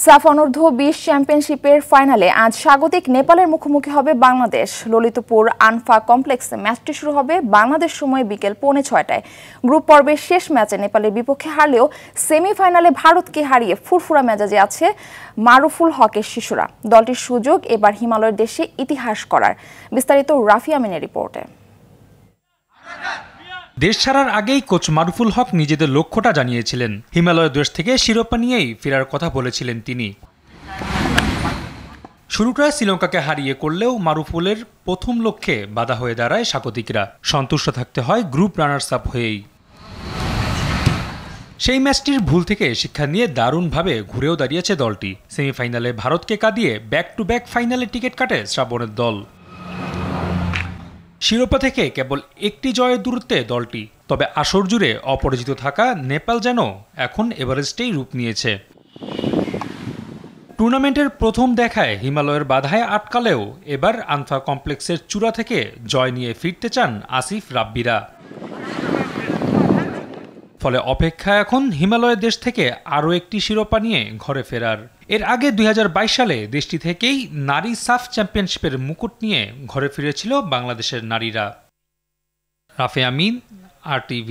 সাফ অনূর্ধ্ব ২০ চ্যাম্পিয়নশিপের ফাইনালে আজ স্বাগতিক নেপালের মুখোমুখি হবে বাংলাদেশ। ললিতপুর আনফা কমপ্লেক্সে ম্যাচটি শুরু হবে বাংলাদেশ সময় বিকেল 6:45টায়। গ্রুপ পর্বের শেষ ম্যাচে নেপালের বিপক্ষে হারলেও সেমিফাইনালে ভারতকে হারিয়ে ফুরফুরা মেজাজে আছে মারুফুল হকের শিশুরা। দলটির সুযোগ এবার হিমালয়ের দেশে ইতিহাস করার। বিস্তারিত রাফি আমিনের রিপোর্টে। দেশ ছাড়ার আগেই কোচ মারুফুল হক নিজেদের লক্ষ্যটা জানিয়েছিলেন। হিমালয় দেশ থেকে শিরোপা নিয়েই ফেরার কথা বলেছিলেন তিনি। শুরুটা শ্রীলঙ্কাকে হারিয়ে করলেও মারুফুলের প্রথম লক্ষ্যে বাধা হয়ে দাঁড়ায় স্বাগতিকরা। সন্তুষ্ট থাকতে হয় গ্রুপ রানার্স আপ হয়েই। সেই ম্যাচটির ভুল থেকে শিক্ষা নিয়ে দারুণভাবে ঘুরেও দাঁড়িয়েছে দলটি। সেমিফাইনালে ভারতকে কাঁদিয়ে ব্যাক টু ব্যাক ফাইনালে টিকিট কাটে শ্রাবণের দল। শিরোপা থেকে কেবল একটি জয়ের দূরত্বে দলটি। তবে আসর জুড়ে অপরাজিত থাকা নেপাল যেন এখন এভারেস্টেই রূপ নিয়েছে। টুর্নামেন্টের প্রথম দেখায় হিমালয়ের বাধায় আটকালেও এবার আনফা কমপ্লেক্সের চূড়া থেকে জয় নিয়ে ফিরতে চান আসিফ রাব্বিরা। ফলে অপেক্ষা এখন হিমালয়ের দেশ থেকে আরও একটি শিরোপা নিয়ে ঘরে ফেরার। এর আগে 2022 সালে দেশটি থেকেই নারী সাফ চ্যাম্পিয়নশিপের মুকুট নিয়ে ঘরে ফিরেছিল বাংলাদেশের নারীরা। রাফি আমিন, RTV।